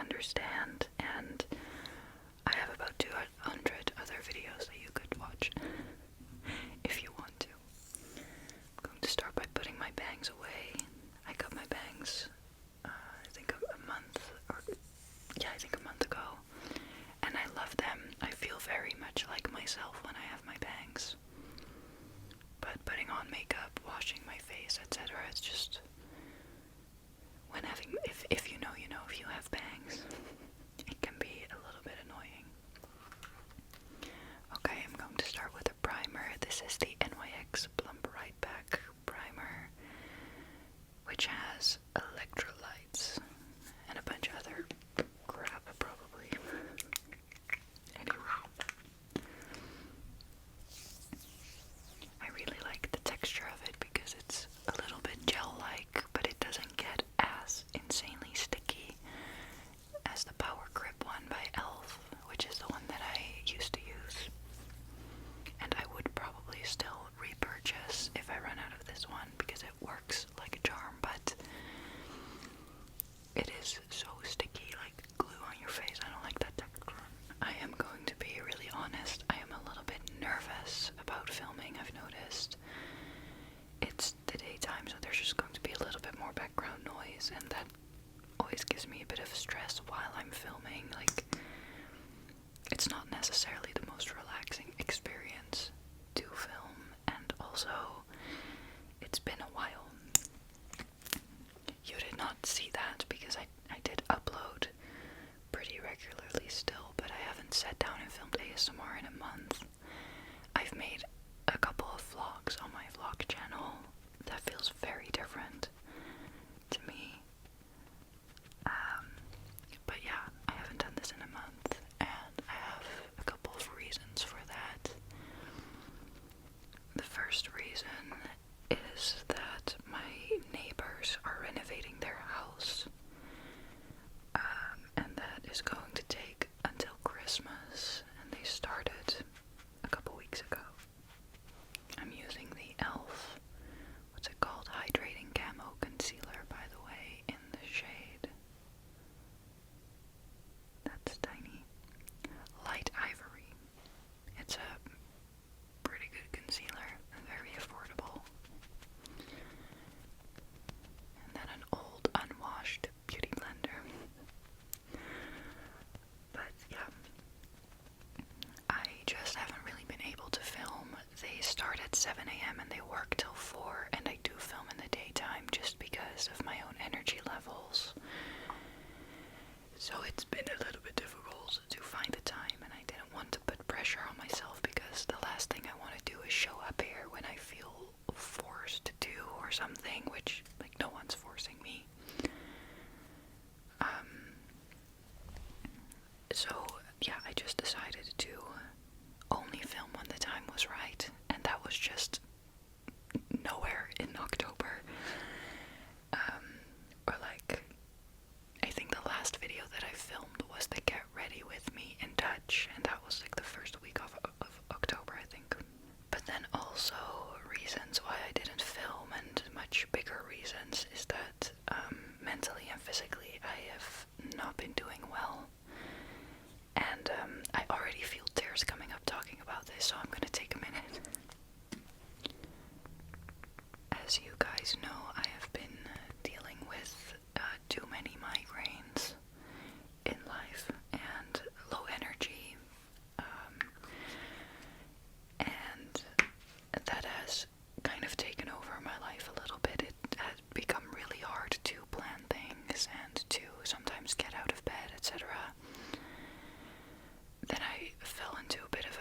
understand, and I have about 200 other videos that you could watch if you want to. I'm going to start by putting my bangs away. I got my bangs, I think a month ago, and I love them. I feel very much like myself when I have my bangs. But putting on makeup, washing my face, etc., it's just, when having, if you know, you know, if you have bangs, it can be a little bit annoying. Okay, I'm going to start with a primer. This is the NYX Plump Right Back Primer, which has electrolytes and a bunch of other crap, probably. Anyway, I really like the texture of it because it's a little bit gel-like, but it doesn't get as insanely sticky as the Power Grip one by e.l.f., which is the one that I used to use. And I would probably still repurchase if I run out of this one because it works like a charm, but it is so sticky, like glue on your face. I don't like that texture. I am going to be really honest. I am a little bit nervous about filming, I've noticed. It's the daytime, so there's just going to be a little bit more background noise, and that always gives me a bit of stress while I'm filming. Like, it's not necessarily the most relaxing experience to film, and also, it's been a while. You did not see that because I did upload pretty regularly still, but I haven't sat down and filmed ASMR in a month. I've made a couple of vlogs on my vlog channel. That feels very different to me. But yeah, I haven't done this in a month, and I have a couple of reasons for that. The first reason is that my neighbors are renovating their house, and that is going to take until Christmas, and they started a couple weeks ago. I'm using the e.l.f. what's it called? Hydrating Camo Concealer, by the way, in the shade. That's tiny. Light Ivory. It's a pretty good concealer, very affordable. And then an old unwashed beauty blender. But yeah, I just haven't really been able to film. They start at 7 a.m. and they work till 4, and I do film in the daytime just because of my own energy levels. So it's been a little bit difficult to find the time, and I didn't want to put pressure on myself because the last thing I want to do is show up here when I feel forced to do or something, which, like, no one's forcing me. So yeah, I just decided to only film when the time was right, and that was just nowhere in October. Or like, I think the last video that I filmed was the Get Ready With Me in Dutch, and that was like the first week of October, I think. But then also reasons why I didn't film, and much bigger reasons, is that mentally and physically I have not been doing well. And I already feel tears coming up talking about this, so I'm gonna take a minute. As you guys know, I have been dealing with too many migraines in life and low energy, and that has kind of taken over my life a little bit. It has become really hard to plan things and to sometimes get out of bed, etc. Then I fell into a bit of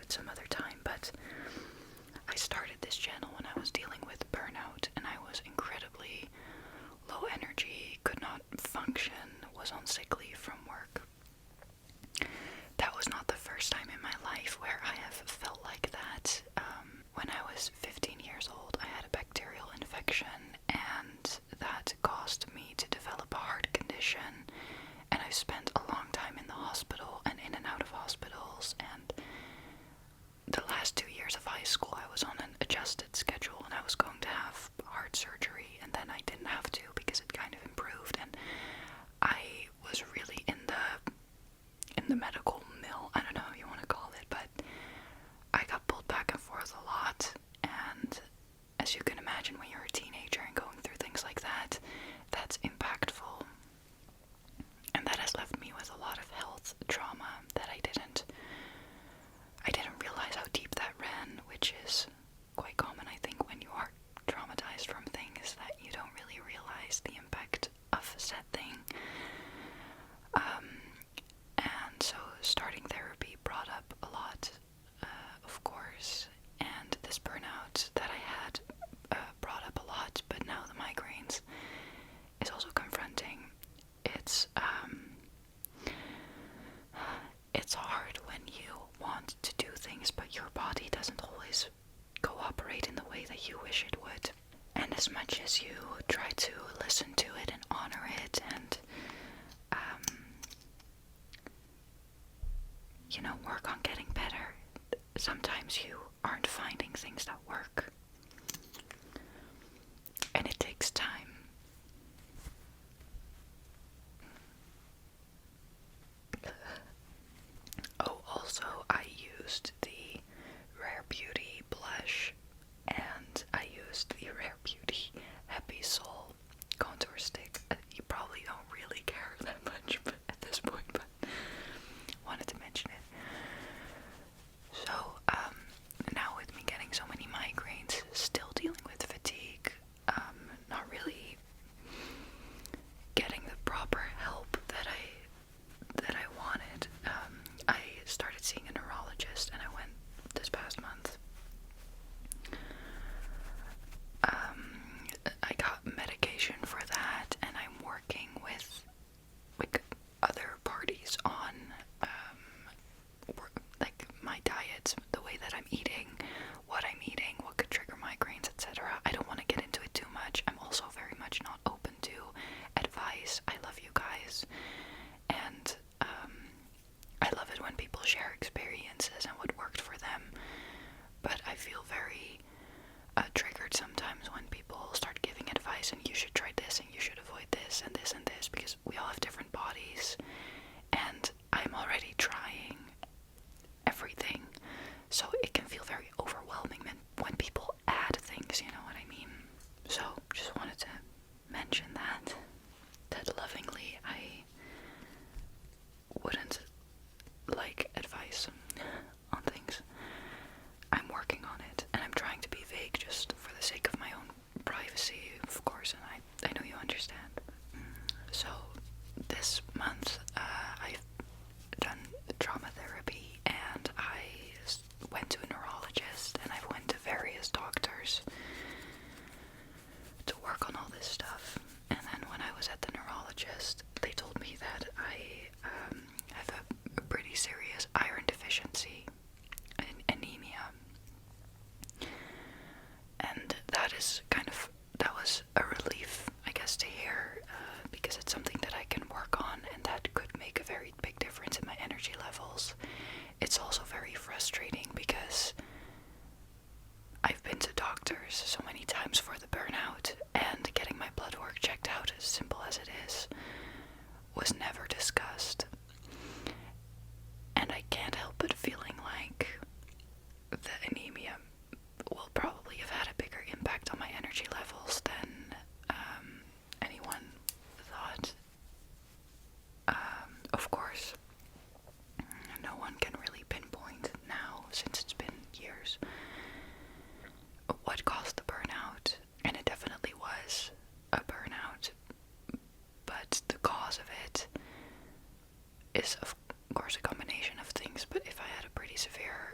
it some other time, but I started this channel when I was dealing with burnout, and I was incredibly low energy, could not function, was on sick leave from work. That was not the first time in my life where I have felt like that. When I was 15 years old, I had a bacterial infection, and that caused me to develop a heart condition, and I spent a long time in the hospital and in and out of hospitals, and the last 2 years of high school I was on an adjusted schedule, and I was going to have heart surgery, and then I didn't have to because it kind of improved, and I was really in the medical mill, I don't know how you want to call it, but I got pulled back and forth a lot, and as you can imagine, when you're a teenager and going through things like that, that's impactful, and that has left me with a lot of health trauma that I didn't realize how deep that ran, which is quite common, I think, when you are traumatized from things, that you don't really realize the impact of said thing. And so starting therapy brought up a lot, of course, and this burnout that I had brought up a lot, but now the migraines is also confronting. It's hard when you want to do things, but your body doesn't always cooperate in the way that you wish it would. And as much as you try to listen to it and honor it and work on getting better, sometimes you aren't finding things that work. And it takes time. Oh, also, I used the Rare Beauty blush, and I used the Rare Beauty Happy Soul contour stick. You probably don't really care that much at this point, but wanted to mention it. So, now with me getting so many migraines, still dealing with fatigue, not really getting the proper help that I wanted, I started seeing a neurologist, and I went this past month. I got medication for that, and I'm working with other parties on my diet, the way that I'm eating, what could trigger migraines, etc. I don't want to get into it too much. I'm also very much not open to advice. I love you guys, and I love it when people share experiences and what worked for them, but I feel very triggered sometimes when people start giving advice and you should try this and you should avoid this and this and this, because we all have different bodies, and I'm already trying everything, so it can feel very overwhelming when people add things, you know what I mean? So just wanted to mention that lovingly I wouldn't like advice on things. I'm working on it, and I'm trying to be vague just for the sake of my own privacy, of course, and I know you understand. So this month I've done trauma therapy, and I went to a neurologist, and I went to various doctors to work on all this stuff. And then when I was at the neurologist, they told me that I have a pretty serious iron deficiency and anemia, and that was a relief, I guess, to hear, because it's something that I can work on, and that could make a very big difference in my energy levels. It's also very frustrating because I've been to doctors so many times for the burnout, and getting my blood work checked out, as simple as it is, was never discussed. And I can't help but feeling like the anemia will probably have had a bigger impact on my energy levels than anyone thought. Of course, no one can really pinpoint now, since it's been years, what caused the burnout, and it definitely was a burnout, but the cause of it is of course a combination of things. But if I had a pretty severe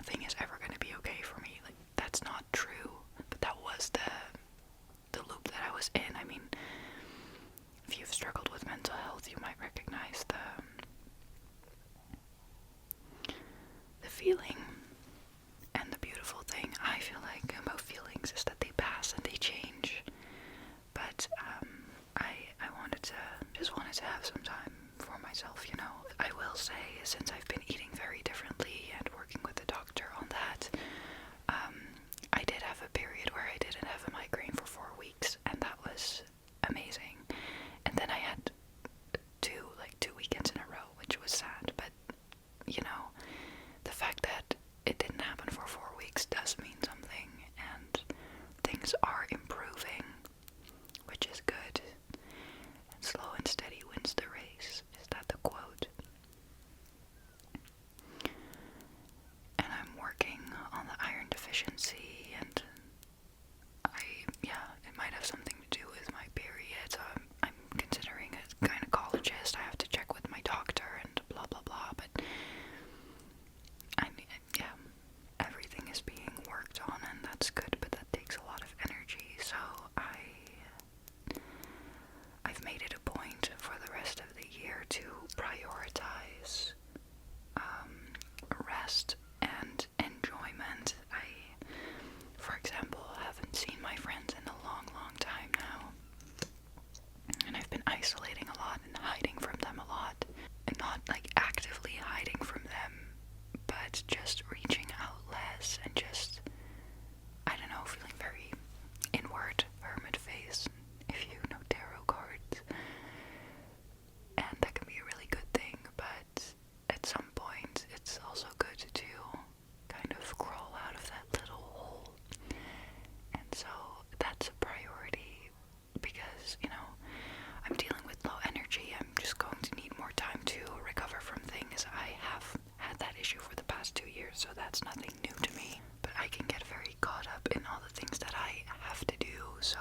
nothing is ever going to be okay for me. Like, that's not true. But that was the loop that I was in. I mean, if you've struggled with mental health, you might recognize the feeling. And the beautiful thing I feel like about feelings is that they pass and they change. But I just wanted to have some time for myself, you know. I will say, since I've been eating very differently and working with the doctor on that, I did have a period where I didn't have a migraine for 4 weeks, and that was amazing. And then I had two weekends in a row, which was sad, but you know, the fact that it didn't happen for 4 weeks does mean something, and things are improving, which is good. And slow and steady wins the race. Is that the quote? And I'm working on the iron deficiency, and it might have something to do with my period. So I'm considering a gynecologist. I have to check with my doctor and blah blah blah, but everything is being worked on, and that's good, but that takes a lot of energy. So I've made it a point for the rest of the year to prioritize rest and enjoyment. For example, haven't seen my friends in a long, long time now, and I've been isolating a lot and hiding from them a lot, and not like actively hiding from them, but just reaching out less and just, I don't know, feeling very inward, hermit face, if you know tarot cards. And that can be a really good thing, but at some point it's also good to kind of crawl out of that little hole. And so that's a priority because, you know, I'm dealing with low energy. I'm just going to need more time to recover from things. I have had that issue for the past 2 years, so that's nothing new to me. But I can get very caught up in all the things that I have to do, so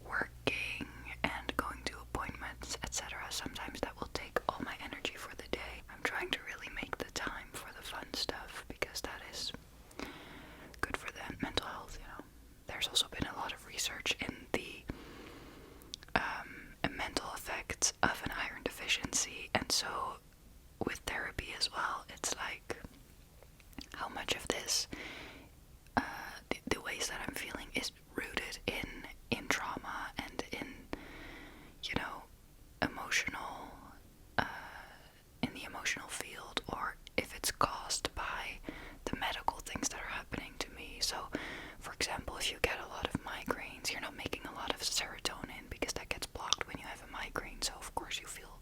working and going to appointments, etc. Sometimes that will take all my energy for the day. I'm trying to really make the time for the fun stuff because that is good for the mental health, you know. There's also been a lot of research in the mental effects of an iron deficiency, and so with therapy as well, it's like how much of this, the ways that I'm feeling is rooted in trauma and in, you know, emotional, in the emotional field, or if it's caused by the medical things that are happening to me. So, for example, if you get a lot of migraines, you're not making a lot of serotonin because that gets blocked when you have a migraine, so of course you feel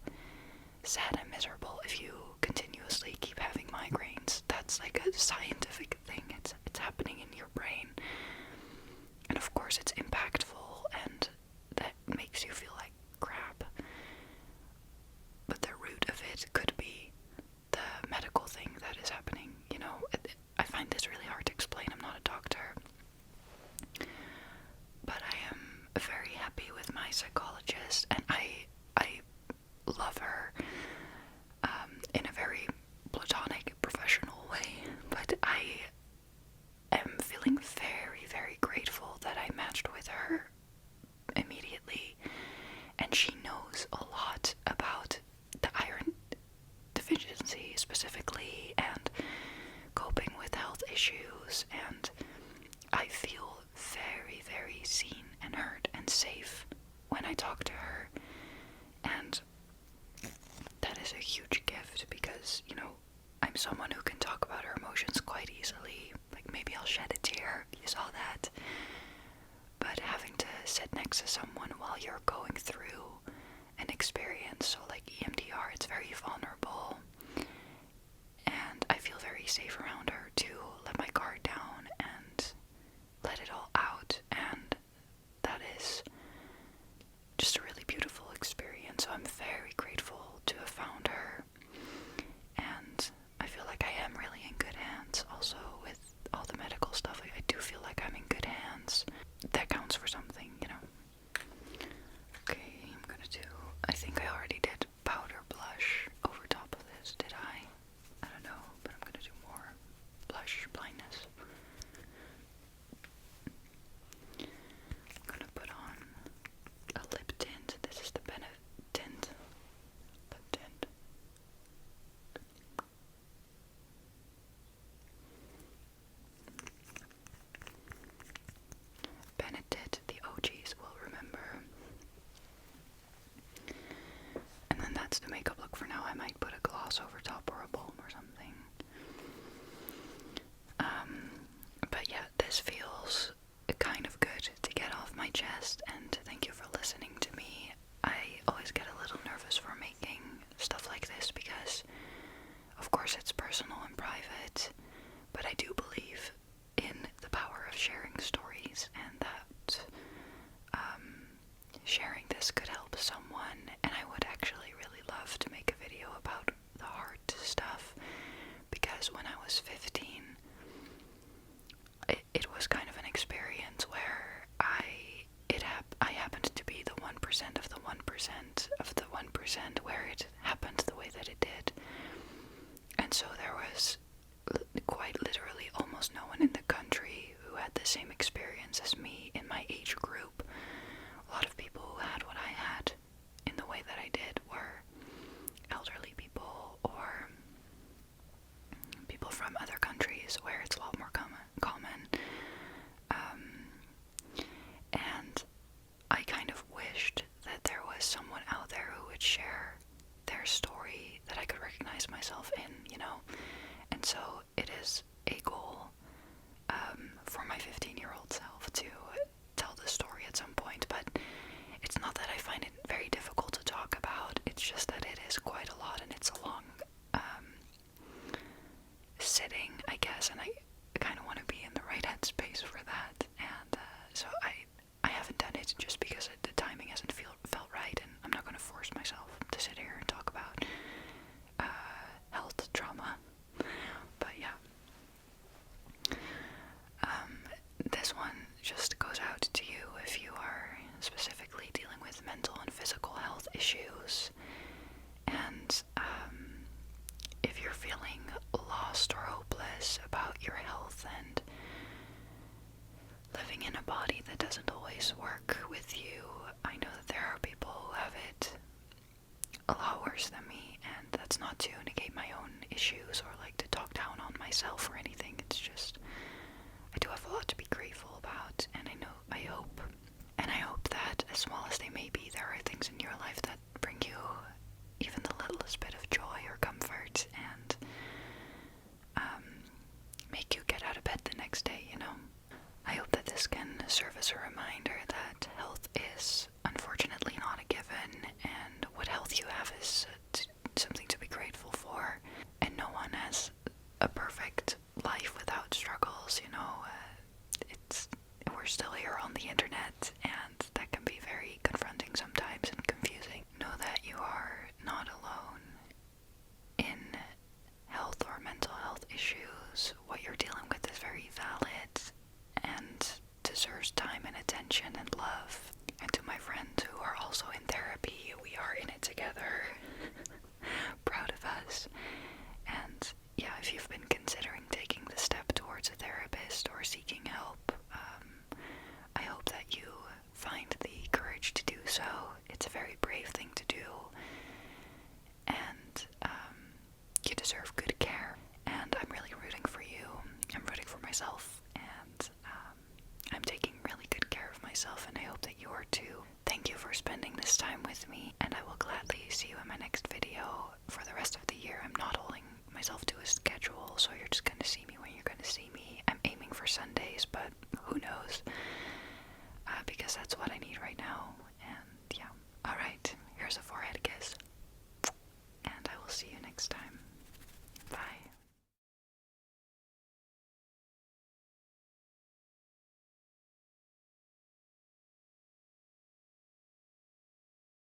sad and miserable if you continuously keep having migraines. That's like a scientific thing. It's happening in your brain, and of course it's impactful, and that makes you feel like crap. But the root of it could be the medical thing that is happening. You know, I find this really hard to explain. I'm not a doctor, but I am very happy with my psychologist, and I love her in a very platonic, professional way, but I am feeling very, very grateful that I matched with her immediately, and she knows a lot about the iron deficiency specifically and coping with health issues, and I feel very, very seen and heard and safe when I talk to her, and that is a huge gift because, you know, I'm someone who can talk about her emotions quite easily. Like, maybe I'll shed a tear, you saw that, but having to sit next to someone while you're going through an experience, so like EMDR, it's very vulnerable, and I feel very safe around her to let my guard down and let it all out, and that is just a really beautiful experience. So I'm very grateful to have found her, and I feel like I am really in good hands. Also, with all the medical stuff, I do feel like I'm in good hands. That counts for something, you know. But I do believe in the power of sharing stories, and that sharing this could help someone. And I would actually really love to make a video about the hard stuff, because when I was 15, it was kind of an experience where I happened to be the 1% of the 1% of the 1% where it happened the way that it did. And so there was quite literally almost no one in the country who had the same experience as me in my age group. A lot of people who had what I had in the way that I did were elderly people or people from other countries where it's a lot more common. And I kind of wished that there was someone out there who would share their story that I could recognize myself in, you know? And so it is a goal for my 15-year-old self to tell the story at some point, but it's not that I find it very difficult to talk about, it's just that it is quite a lot, and it's a long sitting, I guess, and I kind of want to be in the right headspace for that, and so I haven't done it just because the timing hasn't felt right, and I'm not going to force myself to sit here and talk about health trauma. But yeah, this one just goes out to you if you are specifically dealing with mental and physical health issues, and if you're feeling lost or hopeless about your health and living in a body that doesn't always work with you. I know that there are people who have it a lot worse than me, and that's not to negate my own issues or like to talk down on myself or anything. It's just I do have a lot to be grateful about, and I hope that as small as they may be, there are things in your life that bring you even the littlest bit of joy or comfort, and make you get out of bed the next day, you know? I hope that this can serve as a reminder that health is unfortunately not a given, and what health you have is something to be grateful for, and no one has a perfect life without struggles, you know? We're still here on the internet, and that can be very confronting sometimes and confusing. Know that you are not alone in health or mental health issues. What you're dealing with is very valid and deserves time and attention and love. And to my friends who are also in therapy, we are in it together. Proud of us. And yeah, if you've been considering taking the step towards a therapist or seeking help, I hope that you find the courage to do so. It's a very brave thing to do, and you deserve good care, and I'm really rooting for you. I'm rooting for myself, and I'm taking really good care of myself, and I hope that you are too. Thank you for spending this time with me, and I will gladly see you in my next video. For the rest of the year, I'm not holding myself to a schedule, so you're just going to see me when you're going to see me. I'm aiming for Sundays, but who knows, because that's what I need right now,